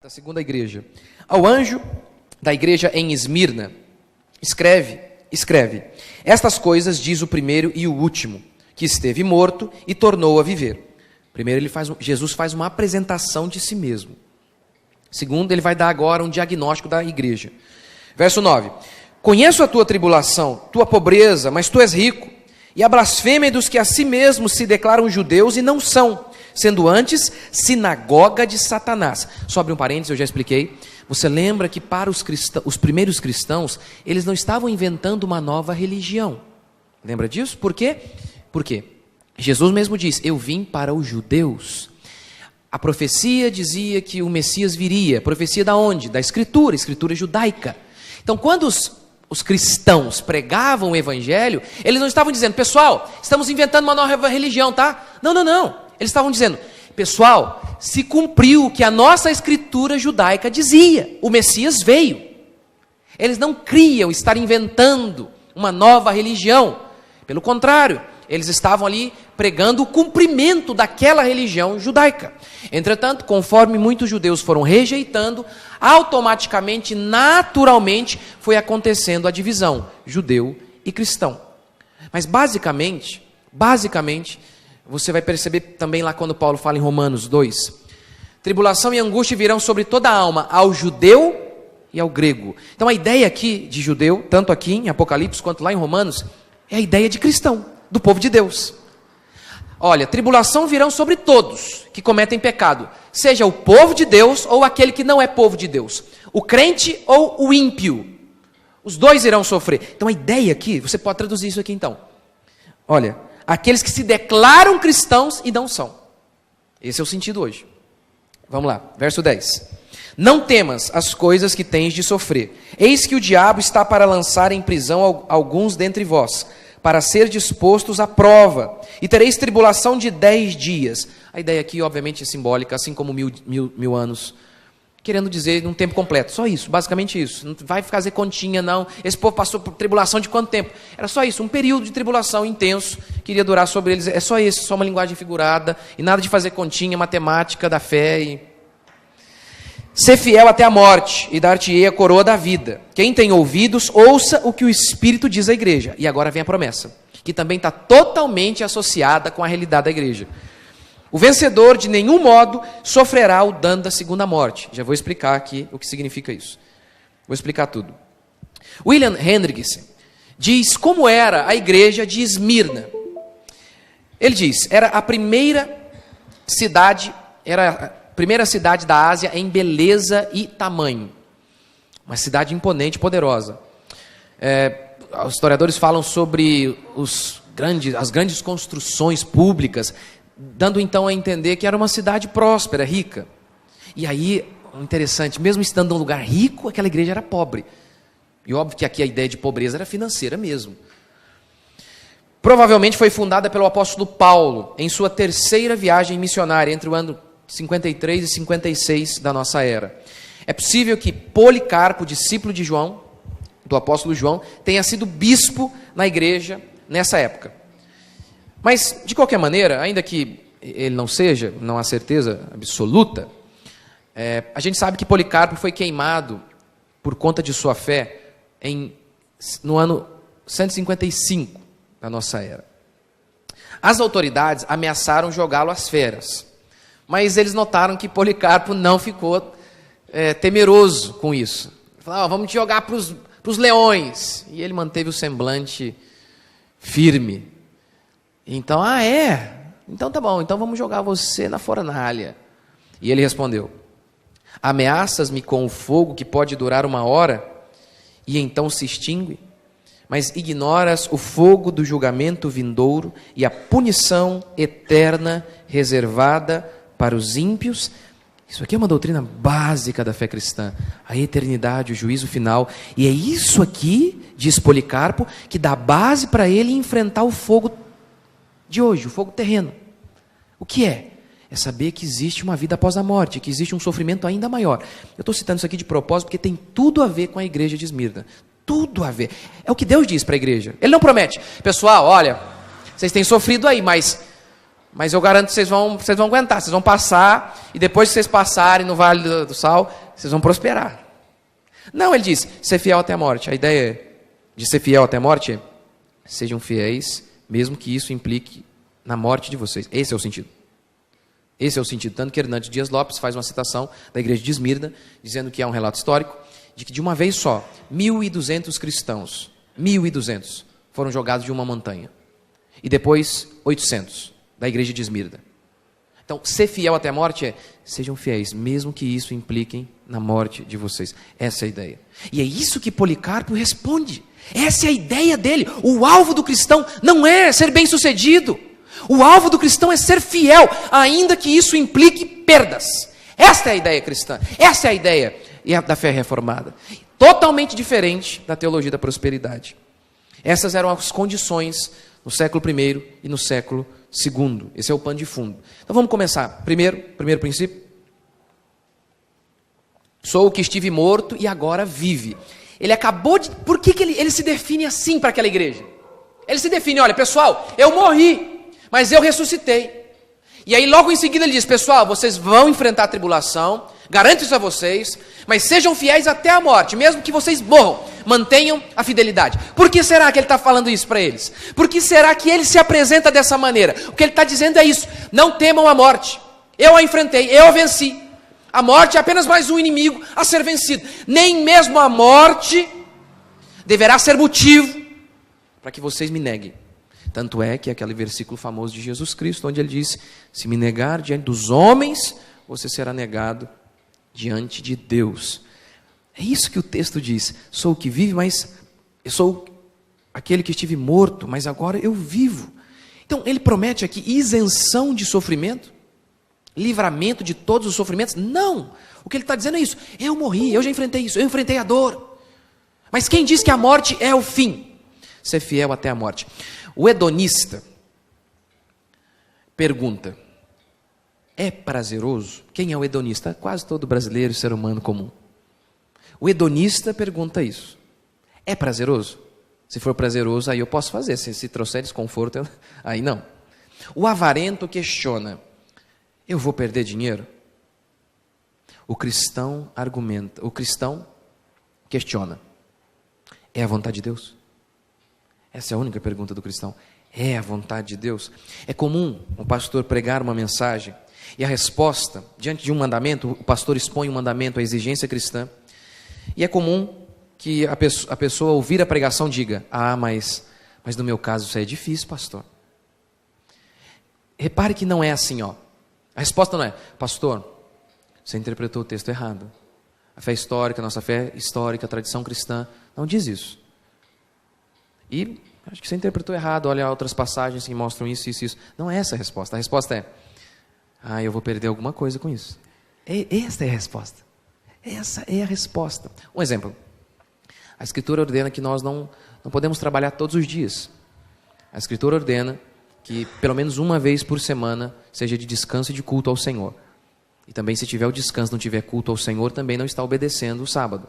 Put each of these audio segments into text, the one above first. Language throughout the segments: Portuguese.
Da segunda igreja. Ao anjo da igreja em Esmirna, escreve: estas coisas diz o primeiro e o último, que esteve morto e tornou a viver. Primeiro, Jesus faz uma apresentação de si mesmo. Segundo, ele vai dar agora um diagnóstico da igreja. Verso 9: conheço a tua tribulação, tua pobreza, mas tu és rico, e a blasfêmia dos que a si mesmos se declaram judeus e não são, sendo antes sinagoga de Satanás. Só abrir um parênteses, eu já expliquei. Você lembra que para os primeiros cristãos, eles não estavam inventando uma nova religião. Lembra disso? Por quê? Porque Jesus mesmo diz: eu vim para os judeus. A profecia dizia que o Messias viria. Profecia da onde? Da Escritura, Escritura judaica. Então, quando os cristãos pregavam o evangelho, eles não estavam dizendo: pessoal, estamos inventando uma nova religião, tá? Não. Eles estavam dizendo: pessoal, se cumpriu o que a nossa escritura judaica dizia, o Messias veio. Eles não criam estar inventando uma nova religião. Pelo contrário, eles estavam ali pregando o cumprimento daquela religião judaica. Entretanto, conforme muitos judeus foram rejeitando, automaticamente, naturalmente, foi acontecendo a divisão, judeu e cristão. Mas basicamente, você vai perceber também lá quando Paulo fala em Romanos 2, tribulação e angústia virão sobre toda a alma, ao judeu e ao grego. Então a ideia aqui de judeu, tanto aqui em Apocalipse quanto lá em Romanos, é a ideia de cristão, do povo de Deus. Olha, tribulação virão sobre todos que cometem pecado, seja o povo de Deus ou aquele que não é povo de Deus, o crente ou o ímpio, os dois irão sofrer. Então a ideia aqui, você pode traduzir isso aqui então, olha, aqueles que se declaram cristãos e não são. Esse é o sentido hoje. Vamos lá, verso 10. Não temas as coisas que tens de sofrer. Eis que o diabo está para lançar em prisão alguns dentre vós, para ser dispostos à prova, e tereis tribulação de 10 dias. A ideia aqui, obviamente, é simbólica, assim como mil anos, querendo dizer num tempo completo, só isso, basicamente isso. Não vai fazer continha, não. Esse povo passou por tribulação de quanto tempo? Era só isso, um período de tribulação intenso, que iria durar sobre eles. É só isso, só uma linguagem figurada, e nada de fazer continha, matemática da fé. Ser fiel até a morte, e dar-te-ei a coroa da vida. Quem tem ouvidos, ouça o que o Espírito diz à igreja. E agora vem a promessa, que também está totalmente associada com a realidade da igreja. O vencedor de nenhum modo sofrerá o dano da segunda morte. Já vou explicar aqui o que significa isso. Vou explicar tudo. William Hendrickson diz como era a igreja de Esmirna. Ele diz, era a primeira cidade da Ásia em beleza e tamanho. Uma cidade imponente e poderosa. Os historiadores falam sobre as grandes construções públicas, dando então a entender que era uma cidade próspera, rica. E aí, interessante, mesmo estando num lugar rico, aquela igreja era pobre. E óbvio que aqui a ideia de pobreza era financeira mesmo. Provavelmente foi fundada pelo apóstolo Paulo, em sua terceira viagem missionária, entre o ano 53 e 56 da nossa era. É possível que Policarpo, discípulo de João, do apóstolo João, tenha sido bispo na igreja nessa época. Mas, de qualquer maneira, ainda que ele não seja, não há certeza absoluta, a gente sabe que Policarpo foi queimado por conta de sua fé no ano 155 da nossa era. As autoridades ameaçaram jogá-lo às feras, mas eles notaram que Policarpo não ficou temeroso com isso. Falaram: vamos te jogar para os leões. E ele manteve o semblante firme. Então, então tá bom, então vamos jogar você na fornalha. E ele respondeu: ameaças-me com o fogo que pode durar 1 hora e então se extingue? Mas ignoras o fogo do julgamento vindouro e a punição eterna reservada para os ímpios. Isso aqui é uma doutrina básica da fé cristã, a eternidade, o juízo final. E é isso aqui, diz Policarpo, que dá base para ele enfrentar o fogo de hoje, o fogo terreno. O que é? É saber que existe uma vida após a morte, que existe um sofrimento ainda maior. Eu estou citando isso aqui de propósito porque tem tudo a ver com a igreja de Esmirna. Tudo a ver. É o que Deus diz para a igreja. Ele não promete: pessoal, olha, vocês têm sofrido aí, mas Mas eu garanto que vocês vão aguentar, vocês vão passar, e depois que vocês passarem no Vale do Sal, vocês vão prosperar. Não, ele diz, ser fiel até a morte. A ideia de ser fiel até a morte é, sejam fiéis, mesmo que isso implique na morte de vocês. Esse é o sentido. Esse é o sentido. Tanto que Hernandes Dias Lopes faz uma citação da igreja de Esmirna, dizendo que é um relato histórico, de que de uma vez só, 1.200 cristãos, 1.200, foram jogados de uma montanha. E depois, 800, da igreja de Esmirna. Então, ser fiel até a morte é, sejam fiéis, mesmo que isso implique na morte de vocês. Essa é a ideia. E é isso que Policarpo responde. Essa é a ideia dele. O alvo do cristão não é ser bem-sucedido. O alvo do cristão é ser fiel, ainda que isso implique perdas. Esta é a ideia cristã. Essa é a ideia da fé reformada. Totalmente diferente da teologia da prosperidade. Essas eram as condições no século I e no século II. Esse é o pano de fundo. Então vamos começar. Primeiro princípio. Sou o que estive morto e agora vive. Ele acabou de... Por que ele se define assim para aquela igreja? Ele se define, olha, pessoal, eu morri, mas eu ressuscitei. E aí logo em seguida ele diz, pessoal, vocês vão enfrentar a tribulação, garanto isso a vocês, mas sejam fiéis até a morte, mesmo que vocês morram, mantenham a fidelidade. Por que será que ele está falando isso para eles? Por que será que ele se apresenta dessa maneira? O que ele está dizendo é isso, não temam a morte, eu a enfrentei, eu a venci. A morte é apenas mais um inimigo a ser vencido. Nem mesmo a morte deverá ser motivo para que vocês me neguem. Tanto é que aquele versículo famoso de Jesus Cristo, onde ele diz, se me negar diante dos homens, você será negado diante de Deus. É isso que o texto diz. Sou o que vive, mas eu sou aquele que estive morto, mas agora eu vivo. Então ele promete aqui isenção de sofrimento, livramento de todos os sofrimentos? Não! O que ele está dizendo é isso. Eu morri, eu já enfrentei isso, eu enfrentei a dor. Mas quem diz que a morte é o fim? Ser fiel até a morte. O hedonista pergunta, é prazeroso? Quem é o hedonista? Quase todo brasileiro, ser humano comum. O hedonista pergunta isso. É prazeroso? Se for prazeroso, aí eu posso fazer. Se trouxer desconforto, aí não. O avarento questiona, eu vou perder dinheiro? O cristão argumenta, o cristão questiona. É a vontade de Deus? Essa é a única pergunta do cristão. É a vontade de Deus? É comum um pastor pregar uma mensagem e a resposta, diante de um mandamento, o pastor expõe um mandamento, a exigência cristã, e é comum que a pessoa ouvir a pregação diga, mas no meu caso isso é difícil, pastor. Repare que não é assim, ó. A resposta não é, pastor, você interpretou o texto errado. A fé histórica, a nossa fé histórica, a tradição cristã, não diz isso. E acho que você interpretou errado, olha outras passagens que mostram isso, isso, isso. Não é essa a resposta. A resposta é, eu vou perder alguma coisa com isso. Esta é a resposta. Essa é a resposta. Um exemplo. A Escritura ordena que nós não podemos trabalhar todos os dias. A Escritura ordena que pelo menos uma vez por semana seja de descanso e de culto ao Senhor. E também se tiver o descanso, não tiver culto ao Senhor, também não está obedecendo o sábado.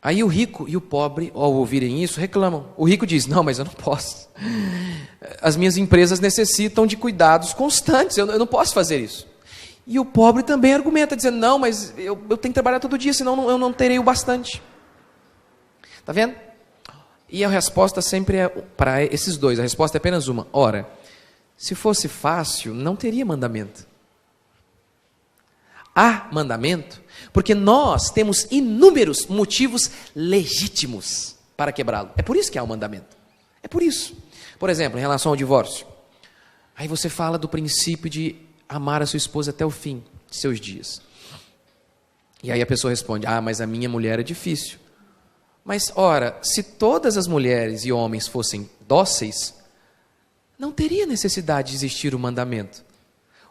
Aí o rico e o pobre, ao ouvirem isso, reclamam. O rico diz, não, mas eu não posso. As minhas empresas necessitam de cuidados constantes, eu não posso fazer isso. E o pobre também argumenta, dizendo, não, mas eu tenho que trabalhar todo dia, senão eu não terei o bastante. Está vendo? E a resposta sempre é, para esses dois, a resposta é apenas uma. Ora, se fosse fácil, não teria mandamento. Há mandamento, porque nós temos inúmeros motivos legítimos para quebrá-lo. É por isso que há um mandamento. É por isso. Por exemplo, em relação ao divórcio. Aí você fala do princípio de amar a sua esposa até o fim de seus dias. E aí a pessoa responde, mas a minha mulher é difícil. Mas, ora, se todas as mulheres e homens fossem dóceis, não teria necessidade de existir o mandamento.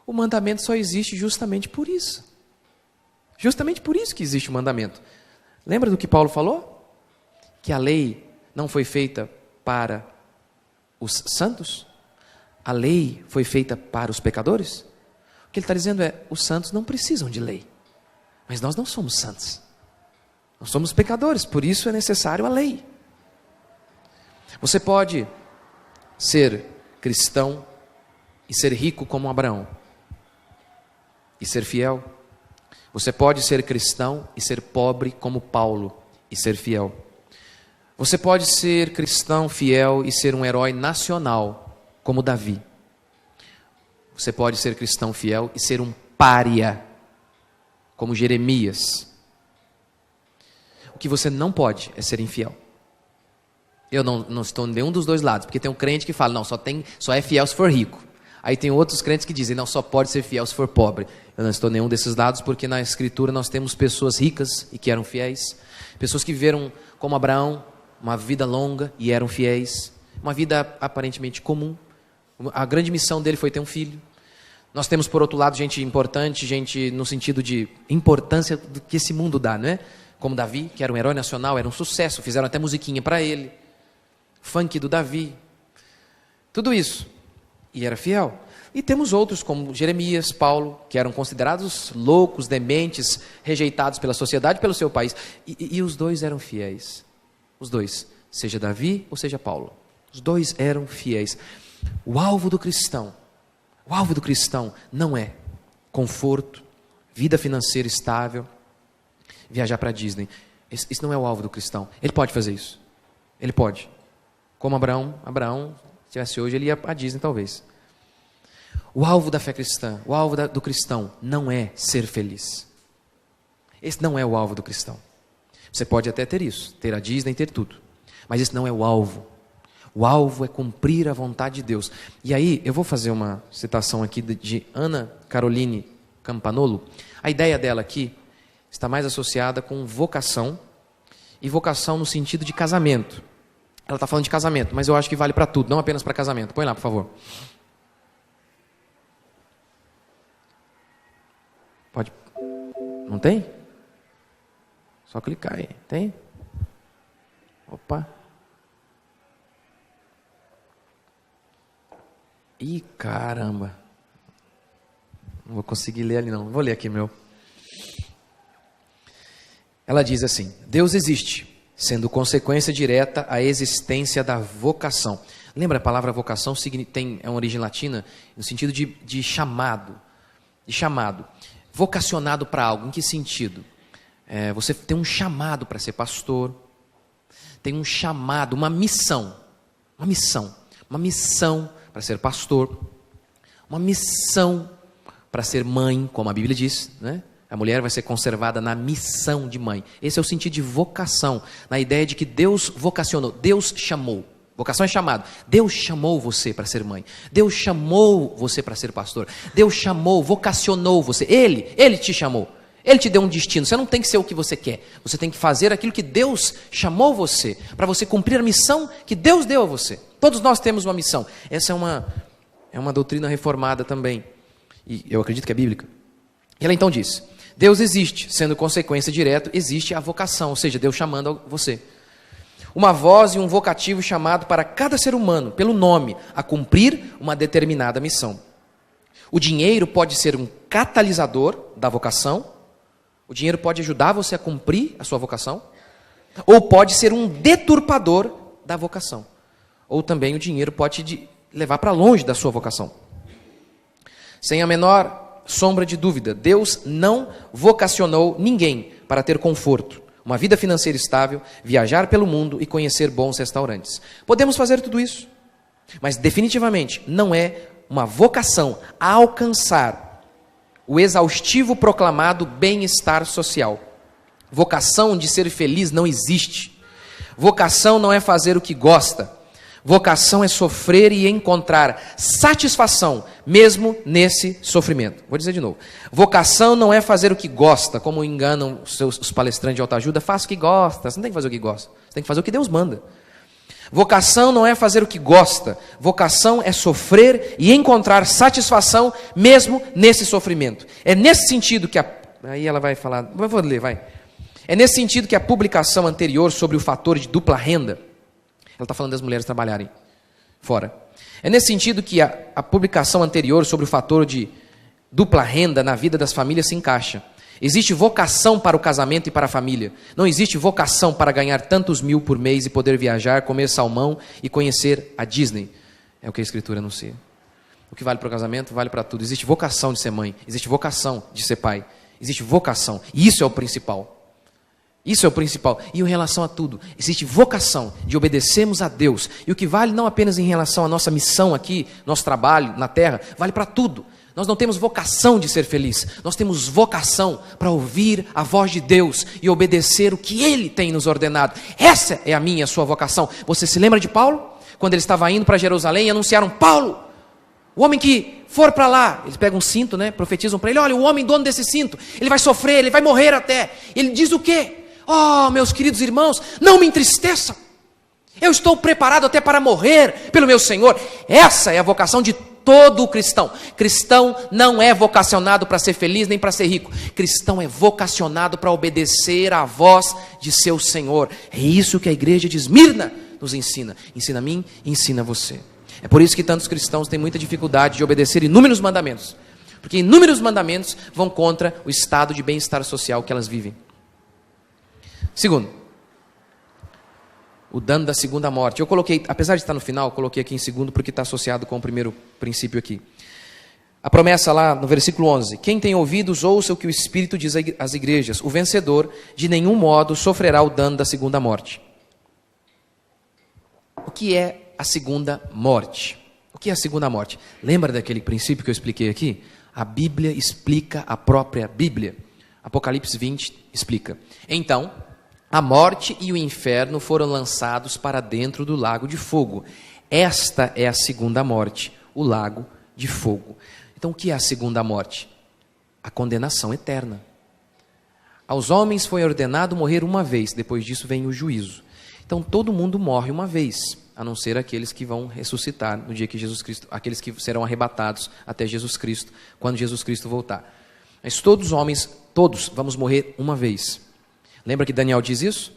O mandamento só existe justamente por isso. Justamente por isso que existe o mandamento. Lembra do que Paulo falou? Que a lei não foi feita para os santos? A lei foi feita para os pecadores? O que ele está dizendo é, os santos não precisam de lei. Mas nós não somos santos. Nós somos pecadores, por isso é necessário a lei. Você pode ser cristão e ser rico como Abraão e ser fiel. Você pode ser cristão e ser pobre como Paulo e ser fiel. Você pode ser cristão fiel e ser um herói nacional como Davi. Você pode ser cristão fiel e ser um pária como Jeremias. O que você não pode é ser infiel. Eu não estou em nenhum dos dois lados, porque tem um crente que fala, não, só é fiel se for rico. Aí tem outros crentes que dizem, não, só pode ser fiel se for pobre. Eu não estou em nenhum desses lados, porque na Escritura nós temos pessoas ricas e que eram fiéis, pessoas que viveram como Abraão, uma vida longa e eram fiéis, uma vida aparentemente comum. A grande missão dele foi ter um filho. Nós temos, por outro lado, gente importante, gente no sentido de importância do que esse mundo dá, não é? Como Davi, que era um herói nacional, era um sucesso, fizeram até musiquinha para ele, funk do Davi, tudo isso, e era fiel. E temos outros como Jeremias, Paulo, que eram considerados loucos, dementes, rejeitados pela sociedade, pelo seu país, e os dois eram fiéis, os dois, seja Davi ou seja Paulo, os dois eram fiéis. O alvo do cristão não é conforto, vida financeira estável, viajar para Disney. Isso não é o alvo do cristão. Ele pode fazer isso. Ele pode. Como Abraão, se tivesse hoje, ele ia para Disney talvez. O alvo da fé cristã, o alvo do cristão não é ser feliz. Esse não é o alvo do cristão. Você pode até ter isso, ter a Disney, ter tudo. Mas esse não é o alvo. O alvo é cumprir a vontade de Deus. E aí, eu vou fazer uma citação aqui de Ana Caroline Campanolo. A ideia dela aqui está mais associada com vocação, e vocação no sentido de casamento. Ela está falando de casamento, mas eu acho que vale para tudo, não apenas para casamento. Põe lá, por favor. Pode? Não tem? Só clicar aí. Tem? Opa. Ih, caramba. Não vou conseguir ler ali não. Vou ler aqui meu. Ela diz assim: Deus existe, sendo consequência direta à existência da vocação. Lembra, a palavra vocação é uma origem latina no sentido de chamado. De chamado. Vocacionado para algo. Em que sentido? Você tem um chamado para ser pastor. Tem um chamado, uma missão. Uma missão para ser pastor. Uma missão para ser mãe, como a Bíblia diz, né? A mulher vai ser conservada na missão de mãe. Esse é o sentido de vocação, na ideia de que Deus vocacionou, Deus chamou. Vocação é chamado. Deus chamou você para ser mãe. Deus chamou você para ser pastor. Deus chamou, vocacionou você. Ele te chamou. Ele te deu um destino. Você não tem que ser o que você quer. Você tem que fazer aquilo que Deus chamou você, para você cumprir a missão que Deus deu a você. Todos nós temos uma missão. Essa é uma doutrina reformada também. E eu acredito que é bíblica. E ela então diz: Deus existe, sendo consequência direta, existe a vocação, ou seja, Deus chamando você. Uma voz e um vocativo chamado para cada ser humano, pelo nome, a cumprir uma determinada missão. O dinheiro pode ser um catalisador da vocação, o dinheiro pode ajudar você a cumprir a sua vocação, ou pode ser um deturpador da vocação. Ou também o dinheiro pode te levar para longe da sua vocação. Sem a menor sombra de dúvida, Deus não vocacionou ninguém para ter conforto, uma vida financeira estável, viajar pelo mundo e conhecer bons restaurantes. Podemos fazer tudo isso, mas definitivamente não é uma vocação a alcançar o exaustivo proclamado bem-estar social. Vocação de ser feliz não existe. Vocação não é fazer o que gosta. Vocação é sofrer e encontrar satisfação, mesmo nesse sofrimento. Vou dizer de novo. Vocação não é fazer o que gosta, como enganam os palestrantes de autoajuda. Faça o que gosta. Você não tem que fazer o que gosta. Você tem que fazer o que Deus manda. Vocação não é fazer o que gosta. Vocação é sofrer e encontrar satisfação, mesmo nesse sofrimento. É nesse sentido que aí ela vai falar. Eu vou ler, vai. É nesse sentido que a publicação anterior sobre o fator de dupla renda. Ela está falando das mulheres trabalharem fora. É nesse sentido que a publicação anterior sobre o fator de dupla renda na vida das famílias se encaixa. Existe vocação para o casamento e para a família. Não existe vocação para ganhar tantos mil por mês e poder viajar, comer salmão e conhecer a Disney. É o que a Escritura anuncia. O que vale para o casamento, vale para tudo. Existe vocação de ser mãe, existe vocação de ser pai, existe vocação. E isso é o principal. Isso é o principal. E em relação a tudo, existe vocação de obedecermos a Deus. E o que vale não apenas em relação à nossa missão aqui, nosso trabalho na terra, vale para tudo. Nós não temos vocação de ser feliz, nós temos vocação para ouvir a voz de Deus e obedecer o que Ele tem nos ordenado. Essa é a minha, a sua vocação. Você se lembra de Paulo? Quando ele estava indo para Jerusalém e anunciaram: Paulo, o homem que for para lá, eles pegam um cinto, né? Profetizam para ele: olha, o homem dono desse cinto, ele vai sofrer, ele vai morrer até. Ele diz o quê? Oh, meus queridos irmãos, não me entristeçam. Eu estou preparado até para morrer pelo meu Senhor. Essa é a vocação de todo cristão. Cristão não é vocacionado para ser feliz nem para ser rico. Cristão é vocacionado para obedecer à voz de seu Senhor. É isso que a igreja de Esmirna nos ensina. Ensina a mim e ensina a você. É por isso que tantos cristãos têm muita dificuldade de obedecer inúmeros mandamentos. Porque inúmeros mandamentos vão contra o estado de bem-estar social que elas vivem. Segundo, o dano da segunda morte. Eu coloquei, apesar de estar no final, eu coloquei aqui em segundo porque está associado com o primeiro princípio aqui. A promessa lá no versículo 11. Quem tem ouvidos, ouça o que o Espírito diz às igrejas. O vencedor, de nenhum modo, sofrerá o dano da segunda morte. O que é a segunda morte? O que é a segunda morte? Lembra daquele princípio que eu expliquei aqui? A Bíblia explica a própria Bíblia. Apocalipse 20 explica. Então, a morte e o inferno foram lançados para dentro do lago de fogo. Esta é a segunda morte, o lago de fogo. Então, o que é a segunda morte? A condenação eterna. Aos homens foi ordenado morrer uma vez, depois disso vem o juízo. Então, todo mundo morre uma vez, a não ser aqueles que vão ressuscitar no dia que Jesus Cristo, aqueles que serão arrebatados até Jesus Cristo, quando Jesus Cristo voltar. Mas todos os homens, todos vamos morrer uma vez. Lembra que Daniel diz isso?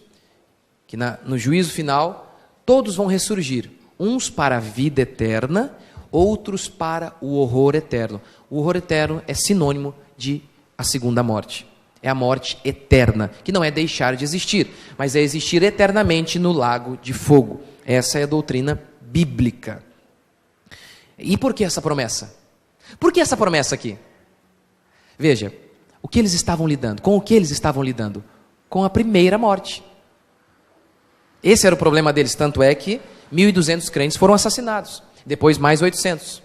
Que no juízo final, todos vão ressurgir. Uns para a vida eterna, outros para o horror eterno. O horror eterno é sinônimo de a segunda morte. É a morte eterna, que não é deixar de existir, mas é existir eternamente no lago de fogo. Essa é a doutrina bíblica. E por que essa promessa? Por que essa promessa aqui? Veja, o que eles estavam lidando? Com o que eles estavam lidando? Com a primeira morte. Esse era o problema deles, tanto é que 1.200 crentes foram assassinados, depois mais 800.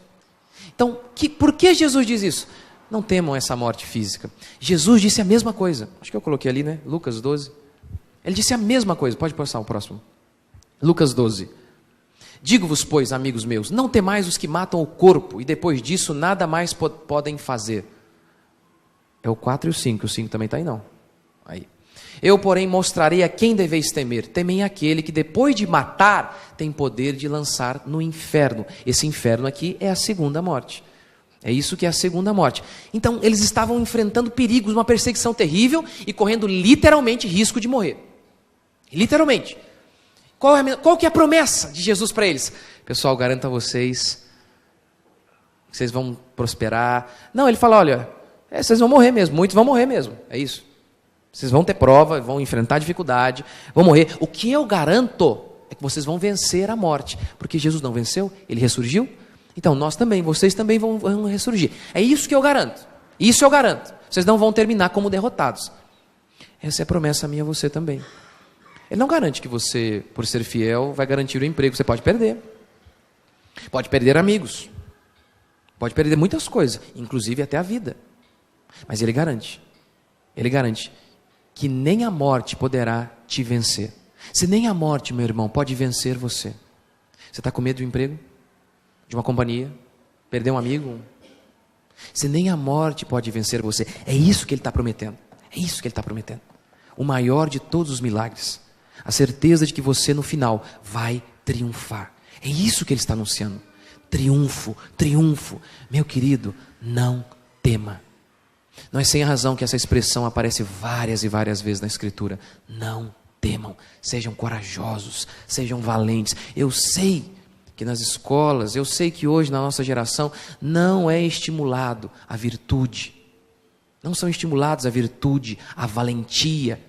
Então, por que Jesus diz isso? Não temam essa morte física. Jesus disse a mesma coisa, acho que eu coloquei ali, né? Lucas 12. Ele disse a mesma coisa, pode passar o próximo. Lucas 12. Digo-vos, pois, amigos meus, não temais os que matam o corpo, e depois disso nada mais podem fazer. É o 4 e o 5, o 5 também está aí não. Aí. Eu, porém, mostrarei a quem deveis temer. Temem aquele que depois de matar, tem poder de lançar no inferno. Esse inferno aqui é a segunda morte. É isso que é a segunda morte. Então, eles estavam enfrentando perigos, uma perseguição terrível e correndo literalmente risco de morrer. Literalmente. Qual que é a promessa de Jesus para eles? Pessoal, garanto a vocês que vocês vão prosperar. Não, ele fala, olha, vocês vão morrer mesmo, muitos vão morrer mesmo. É isso. Vocês vão ter prova, vão enfrentar dificuldade, vão morrer. O que eu garanto é que vocês vão vencer a morte. Porque Jesus não venceu, ele ressurgiu. Então nós também, vocês também vão ressurgir. É isso que eu garanto. Isso eu garanto. Vocês não vão terminar como derrotados. Essa é a promessa minha a você também. Ele não garante que você, por ser fiel, vai garantir o emprego. Você pode perder. Pode perder amigos. Pode perder muitas coisas, inclusive até a vida. Mas ele garante. Ele garante que nem a morte poderá te vencer. Se nem a morte, meu irmão, pode vencer você. Você está com medo do emprego? De uma companhia? Perder um amigo? Se nem a morte pode vencer você. É isso que ele está prometendo. É isso que ele está prometendo. O maior de todos os milagres. A certeza de que você no final vai triunfar. É isso que ele está anunciando. Triunfo, triunfo. Meu querido, não tema. Não é sem razão que essa expressão aparece várias e várias vezes na Escritura. Não temam, sejam corajosos, sejam valentes. Eu sei que nas escolas, eu sei que hoje na nossa geração não é estimulado a virtude. Não são estimulados a virtude, a valentia.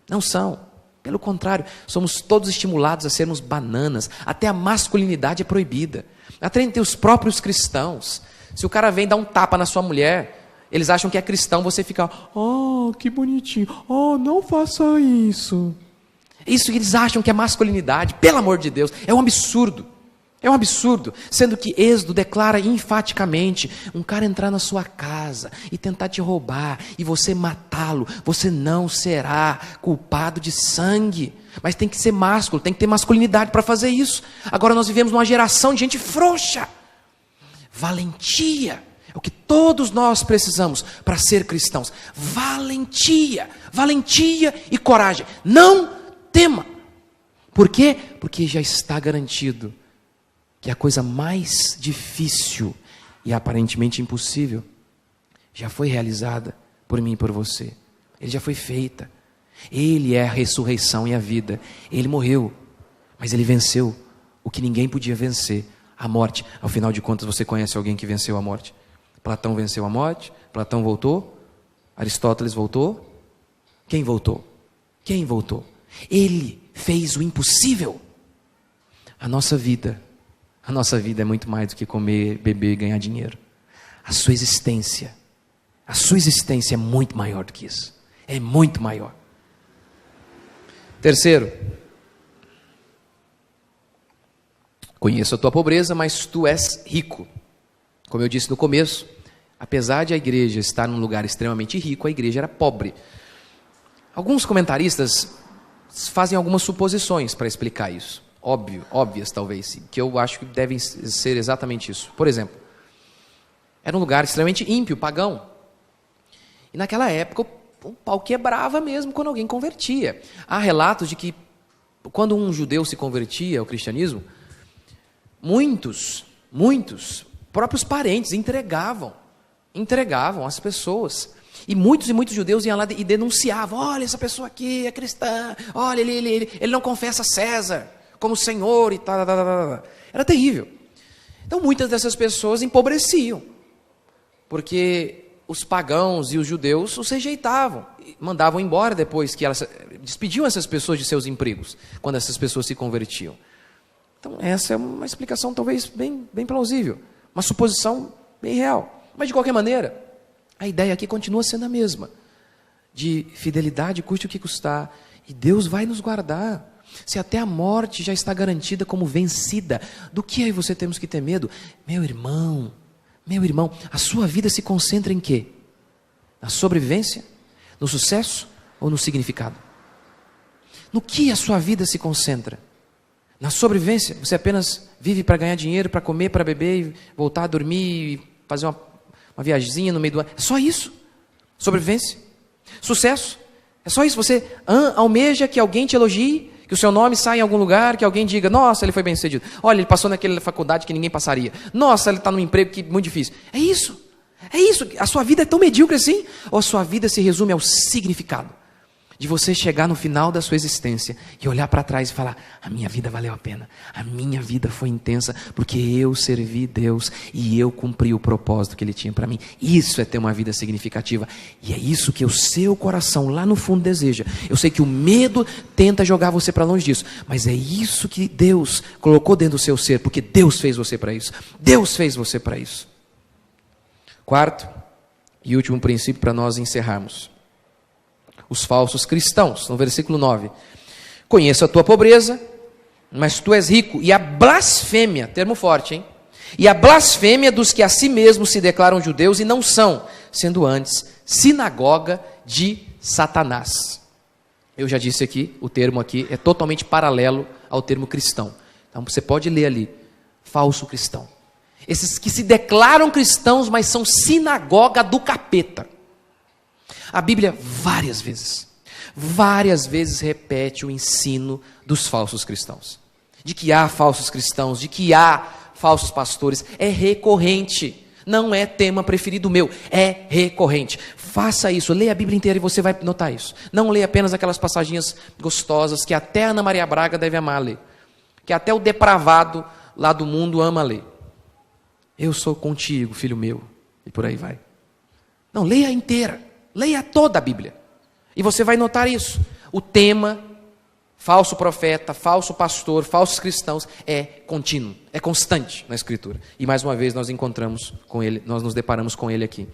Não são. Pelo contrário, somos todos estimulados a sermos bananas. Até a masculinidade é proibida. Até entre os próprios cristãos. Se o cara vem dar um tapa na sua mulher, eles acham que é cristão, você fica, oh, que bonitinho, oh, não faça isso. Isso que eles acham que é masculinidade, pelo amor de Deus, é um absurdo. É um absurdo, sendo que Êxodo declara enfaticamente, um cara entrar na sua casa e tentar te roubar e você matá-lo, você não será culpado de sangue, mas tem que ser másculo, tem que ter masculinidade para fazer isso. Agora nós vivemos numa geração de gente frouxa. Valentia é o que todos nós precisamos para ser cristãos. Valentia, valentia e coragem. Não tema. Por quê? Porque já está garantido que a coisa mais difícil e aparentemente impossível já foi realizada por mim e por você. Ele já foi feita. Ele é a ressurreição e a vida. Ele morreu, mas ele venceu o que ninguém podia vencer, a morte. Ao final de contas, você conhece alguém que venceu a morte? Platão venceu a morte, Platão voltou, Aristóteles voltou. Quem voltou? Quem voltou? Ele fez o impossível. A nossa vida é muito mais do que comer, beber e ganhar dinheiro. A sua existência é muito maior do que isso. É muito maior. Terceiro, conheço a tua pobreza, mas tu és rico. Como eu disse no começo, apesar de a igreja estar num lugar extremamente rico, a igreja era pobre. Alguns comentaristas fazem algumas suposições para explicar isso. Óbvias talvez, que eu acho que devem ser exatamente isso. Por exemplo, era um lugar extremamente ímpio, pagão. E naquela época o pau quebrava mesmo quando alguém convertia. Há relatos de que quando um judeu se convertia ao cristianismo, muitos próprios parentes entregavam as pessoas. E muitos judeus iam lá e denunciavam, olha, essa pessoa aqui é cristã, olha, ele não confessa César como Senhor e tal. Era terrível. Então muitas dessas pessoas empobreciam, porque os pagãos e os judeus os rejeitavam, mandavam embora depois que elas despediam essas pessoas de seus empregos, quando essas pessoas se convertiam. Então essa é uma explicação talvez bem plausível, uma suposição bem real. Mas de qualquer maneira, a ideia aqui continua sendo a mesma, de fidelidade, custe o que custar, e Deus vai nos guardar. Se até a morte já está garantida como vencida, do que aí você temos que ter medo? Meu irmão, a sua vida se concentra em quê? Na sobrevivência? No sucesso ou no significado? No que a sua vida se concentra? Na sobrevivência? Você apenas vive para ganhar dinheiro, para comer, para beber, e voltar a dormir, e fazer uma viagemzinha no meio do ano? É só isso? Sobrevivência? Sucesso? É só isso? Você almeja que alguém te elogie, que o seu nome saia em algum lugar, que alguém diga, nossa, ele foi bem sucedido. Olha, ele passou naquela faculdade que ninguém passaria. Nossa, ele está num emprego que é muito difícil. É isso. A sua vida é tão medíocre assim? Ou a sua vida se resume ao significado? De você chegar no final da sua existência e olhar para trás e falar, a minha vida valeu a pena. A minha vida foi intensa porque eu servi Deus e eu cumpri o propósito que Ele tinha para mim. Isso é ter uma vida significativa. E é isso que o seu coração lá no fundo deseja. Eu sei que o medo tenta jogar você para longe disso, mas é isso que Deus colocou dentro do seu ser, porque Deus fez você para isso. Deus fez você para isso. Quarto e último princípio para nós encerrarmos. Os falsos cristãos, no versículo 9. Conheço a tua pobreza, mas tu és rico. E a blasfêmia, termo forte, hein? E a blasfêmia dos que a si mesmos se declaram judeus e não são, sendo antes sinagoga de Satanás. Eu já disse aqui, o termo aqui é totalmente paralelo ao termo cristão. Então você pode ler ali, falso cristão. Esses que se declaram cristãos, mas são sinagoga do capeta. A Bíblia várias vezes repete o ensino dos falsos cristãos. De que há falsos cristãos, de que há falsos pastores. É recorrente. Não é tema preferido meu. É recorrente. Faça isso. Leia a Bíblia inteira e você vai notar isso. Não leia apenas aquelas passagens gostosas que até Ana Maria Braga deve amar ler. Que até o depravado lá do mundo ama ler. Eu sou contigo, filho meu. E por aí vai. Não, leia inteira. Leia toda a Bíblia. E você vai notar isso. O tema falso profeta, falso pastor, falsos cristãos, é contínuo, é constante na Escritura. E mais uma vez nós encontramos com ele, nós nos deparamos com ele aqui.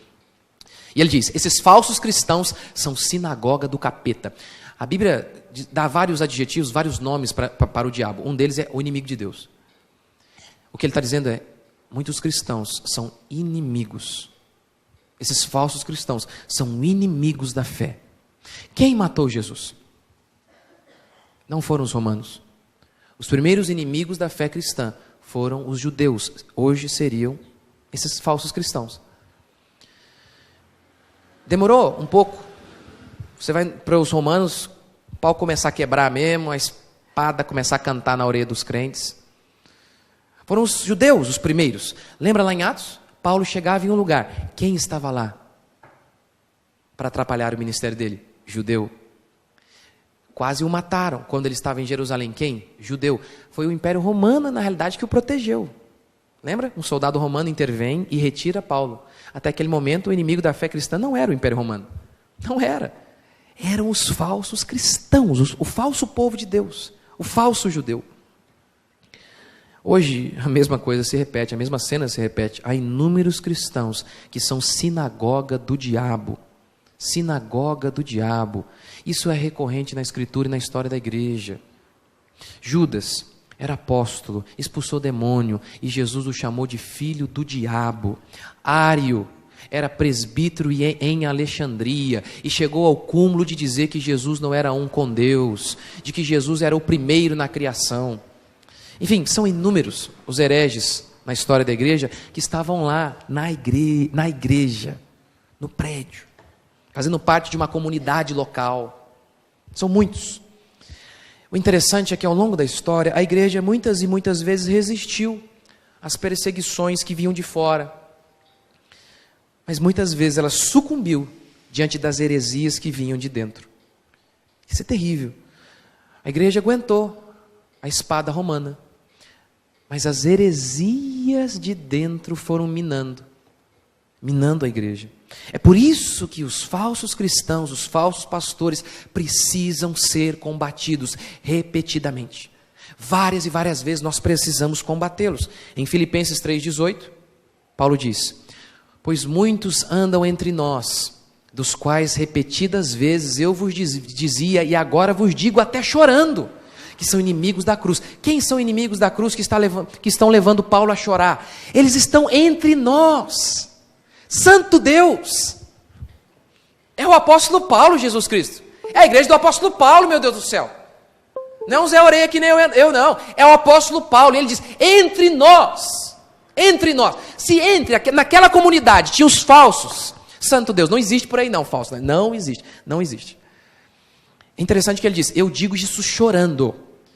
E ele diz, esses falsos cristãos são sinagoga do capeta. A Bíblia dá vários adjetivos, vários nomes para o diabo. Um deles é o inimigo de Deus. O que ele está dizendo é, muitos cristãos são inimigos. Esses falsos cristãos são inimigos da fé. Quem matou Jesus? Não foram os romanos. Os primeiros inimigos da fé cristã foram os judeus. Hoje seriam esses falsos cristãos. Demorou um pouco. Você vai para os romanos, o pau começar a quebrar mesmo, a espada começar a cantar na orelha dos crentes. Foram os judeus os primeiros. Lembra lá em Atos? Paulo chegava em um lugar. Quem estava lá para atrapalhar o ministério dele? Judeu. Quase o mataram quando ele estava em Jerusalém. Quem? Judeu. Foi o Império Romano, na realidade, que o protegeu. Lembra? Um soldado romano intervém e retira Paulo. Até aquele momento, o inimigo da fé cristã não era o Império Romano. Não era. Eram os falsos cristãos, o falso povo de Deus, o falso judeu. Hoje, a mesma coisa se repete, a mesma cena se repete. Há inúmeros cristãos que são sinagoga do diabo. Sinagoga do diabo. Isso é recorrente na Escritura e na história da igreja. Judas era apóstolo, expulsou demônio e Jesus o chamou de filho do diabo. Ário era presbítero em Alexandria e chegou ao cúmulo de dizer que Jesus não era um com Deus, de que Jesus era o primeiro na criação. Enfim, são inúmeros os hereges na história da igreja que estavam lá na igreja, no prédio, fazendo parte de uma comunidade local. São muitos. O interessante é que ao longo da história, a igreja muitas e muitas vezes resistiu às perseguições que vinham de fora. Mas muitas vezes ela sucumbiu diante das heresias que vinham de dentro. Isso é terrível. A igreja aguentou a espada romana. Mas as heresias de dentro foram minando a igreja. É por isso que os falsos cristãos, os falsos pastores, precisam ser combatidos repetidamente. Várias e várias vezes nós precisamos combatê-los. Em Filipenses 3,18, Paulo diz: pois muitos andam entre nós, dos quais repetidas vezes eu vos dizia, e agora vos digo até chorando, que são inimigos da cruz. Quem são inimigos da cruz que estão levando Paulo a chorar? Eles estão entre nós. Santo Deus! É o apóstolo Paulo, Jesus Cristo. É a igreja do apóstolo Paulo, meu Deus do céu. Não o Zé Orelha que nem eu não. É o apóstolo Paulo. E ele diz, entre nós. Entre nós. Se naquela comunidade tinha os falsos. Santo Deus, não existe por aí não, falso. Não existe, não existe. É interessante que ele diz, eu digo isso chorando,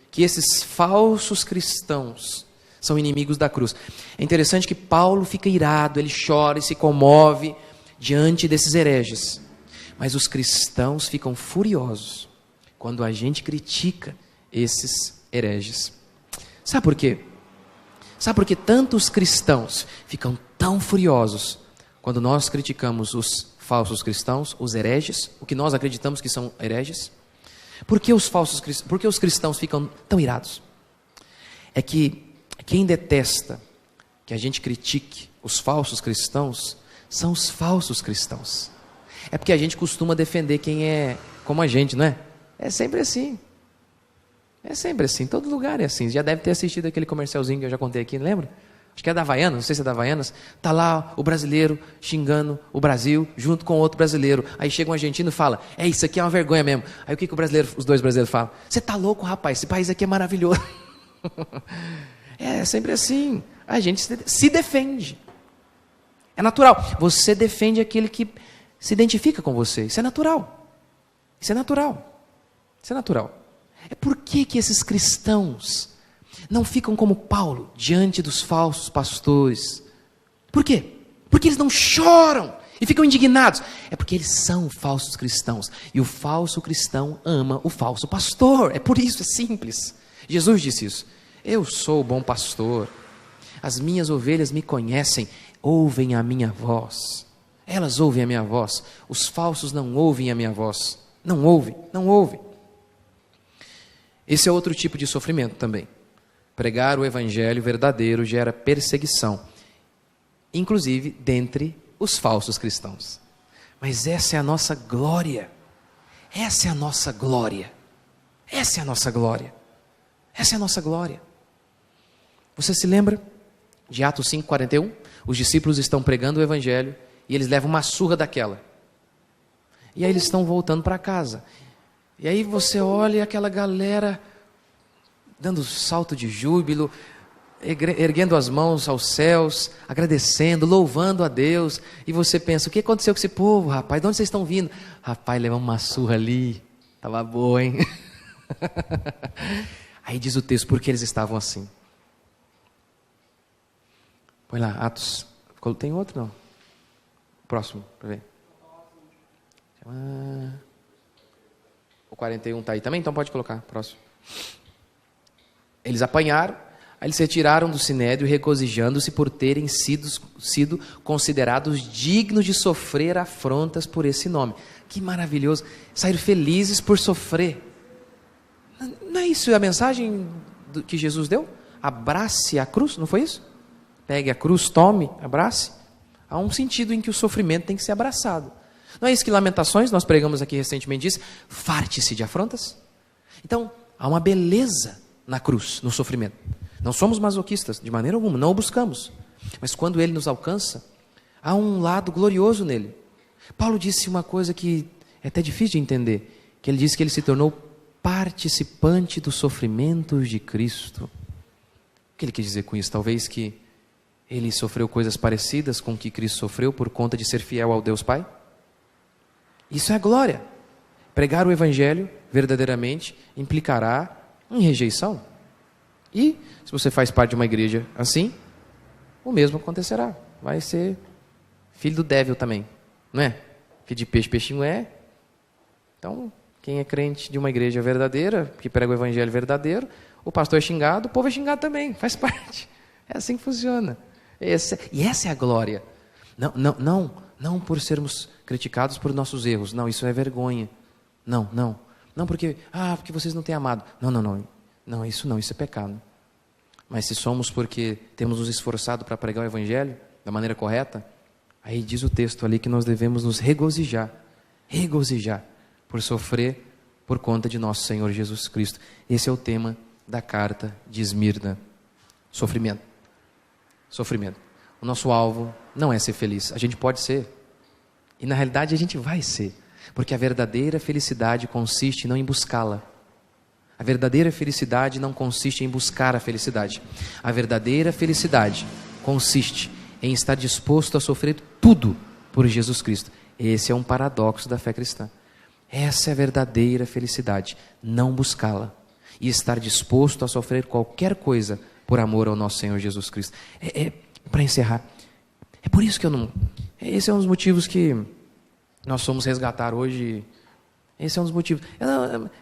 que esses falsos cristãos são inimigos da cruz. É interessante que Paulo fica irado, ele chora e se comove diante desses hereges. Mas os cristãos ficam furiosos quando a gente critica esses hereges. Sabe por quê? Sabe por que tantos cristãos ficam tão furiosos quando nós criticamos os falsos cristãos, os hereges, o que nós acreditamos que são hereges? Por que os cristãos ficam tão irados? É que quem detesta que a gente critique os falsos cristãos são os falsos cristãos. É porque a gente costuma defender quem é como a gente, não é? É sempre assim. É sempre assim, todo lugar é assim. Você já deve ter assistido aquele comercialzinho que eu já contei aqui, não lembra? Acho que é da Havaianas, não sei se é da Havaianas. Está lá o brasileiro xingando o Brasil junto com outro brasileiro. Aí chega um argentino e fala, isso aqui é uma vergonha mesmo. Aí o que os dois brasileiros falam? Você está louco, rapaz, esse país aqui é maravilhoso. É sempre assim, a gente se defende. É natural, você defende aquele que se identifica com você. Isso é natural. Isso é natural. Isso é natural. É por que esses cristãos não ficam como Paulo diante dos falsos pastores? Por quê? Porque eles não choram e ficam indignados. É porque eles são falsos cristãos. E o falso cristão ama o falso pastor. É por isso, é simples. Jesus disse isso. Eu sou o bom pastor. As minhas ovelhas me conhecem, ouvem a minha voz. Elas ouvem a minha voz. Os falsos não ouvem a minha voz. Não ouvem, não ouvem. Esse é outro tipo de sofrimento também. Pregar o evangelho verdadeiro gera perseguição, inclusive dentre os falsos cristãos. Mas essa é a nossa glória. Essa é a nossa glória. Essa é a nossa glória. Essa é a nossa glória. Você se lembra de Atos 5:41? Os discípulos estão pregando o evangelho e eles levam uma surra daquela. E aí eles estão voltando para casa. E aí você olha aquela galera dando salto de júbilo, erguendo as mãos aos céus, agradecendo, louvando a Deus. E você pensa, o que aconteceu com esse povo, rapaz? De onde vocês estão vindo? Rapaz, levamos uma surra ali. Estava boa, hein? Aí diz o texto, porque eles estavam assim. Põe lá, Atos. Tem outro, não? Próximo, para ver. O 41 está aí também, então pode colocar, próximo. Eles apanharam, aí eles se retiraram do sinédrio, regozijando-se por terem sido considerados dignos de sofrer afrontas por esse nome. Que maravilhoso, sair felizes por sofrer. Não é isso a mensagem que Jesus deu? Abrace a cruz, não foi isso? Pegue a cruz, tome, abrace. Há um sentido em que o sofrimento tem que ser abraçado. Não é isso que Lamentações, nós pregamos aqui recentemente, diz? Farte-se de afrontas. Então, há uma beleza na cruz, no sofrimento. Não somos masoquistas, de maneira alguma, não o buscamos. Mas quando ele nos alcança, há um lado glorioso nele. Paulo disse uma coisa que é até difícil de entender, que ele disse que ele se tornou participante dos sofrimentos de Cristo. O que ele quis dizer com isso? Talvez que ele sofreu coisas parecidas com o que Cristo sofreu por conta de ser fiel ao Deus Pai? Isso é a glória. Pregar o evangelho verdadeiramente implicará em rejeição. E se você faz parte de uma igreja assim, o mesmo acontecerá. Vai ser filho do devil também, não é? Filho de peixe, peixinho é. Então, quem é crente de uma igreja verdadeira, que prega o evangelho verdadeiro, o pastor é xingado, o povo é xingado também, faz parte. É assim que funciona. E essa é a glória. Não por sermos criticados por nossos erros. Não, isso é vergonha. Não porque vocês não têm amado. Não, isso é pecado. Mas se somos porque temos nos esforçado para pregar o evangelho da maneira correta, aí diz o texto ali que nós devemos nos regozijar por sofrer por conta de nosso Senhor Jesus Cristo. Esse é o tema da carta de Esmirna. Sofrimento. O nosso alvo não é ser feliz. A gente pode ser. E na realidade a gente vai ser. Porque a verdadeira felicidade consiste não em buscá-la. A verdadeira felicidade não consiste em buscar a felicidade. A verdadeira felicidade consiste em estar disposto a sofrer tudo por Jesus Cristo. Esse é um paradoxo da fé cristã. Essa é a verdadeira felicidade. Não buscá-la. E estar disposto a sofrer qualquer coisa por amor ao nosso Senhor Jesus Cristo. Para encerrar, é por isso que esse é um dos motivos que nós fomos resgatar hoje. Esse é um dos motivos.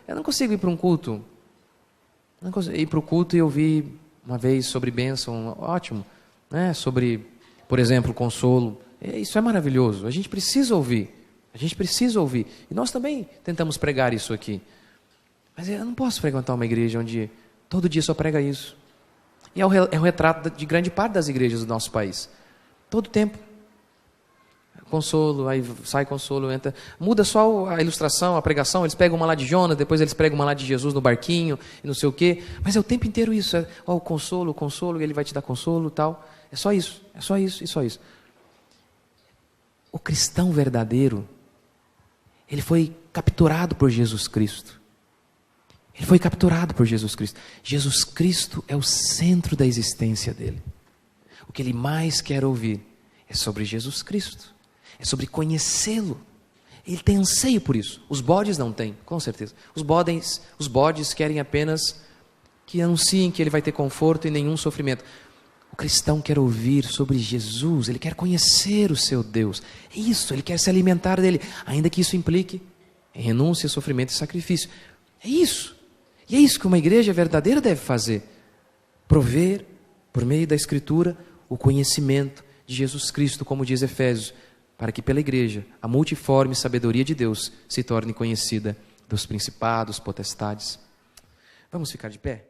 Eu não consigo ir para um culto. Não consigo ir para o culto e ouvir uma vez sobre bênção, ótimo. Né? Sobre, por exemplo, consolo. Isso é maravilhoso. A gente precisa ouvir. E nós também tentamos pregar isso aqui. Mas eu não posso frequentar uma igreja onde todo dia só prega isso. E é o retrato de grande parte das igrejas do nosso país. Todo tempo. Consolo, aí sai consolo, entra. Muda só a ilustração, a pregação. Eles pegam uma lá de Jonas, depois eles pregam uma lá de Jesus no barquinho, e não sei o quê. Mas é o tempo inteiro isso. O consolo, e ele vai te dar consolo e tal. É só isso. O cristão verdadeiro, ele foi capturado por Jesus Cristo. Jesus Cristo é o centro da existência dele. O que ele mais quer ouvir é sobre Jesus Cristo. É sobre conhecê-lo. Ele tem anseio por isso. Os bodes não têm, com certeza. Os bodes querem apenas que anunciem que ele vai ter conforto e nenhum sofrimento. O cristão quer ouvir sobre Jesus. Ele quer conhecer o seu Deus. É isso, ele quer se alimentar dele. Ainda que isso implique em renúncia, sofrimento e sacrifício. É isso. E é isso que uma igreja verdadeira deve fazer. Prover, por meio da Escritura, o conhecimento de Jesus Cristo, como diz Efésios, para que pela igreja a multiforme sabedoria de Deus se torne conhecida dos principados, potestades. Vamos ficar de pé?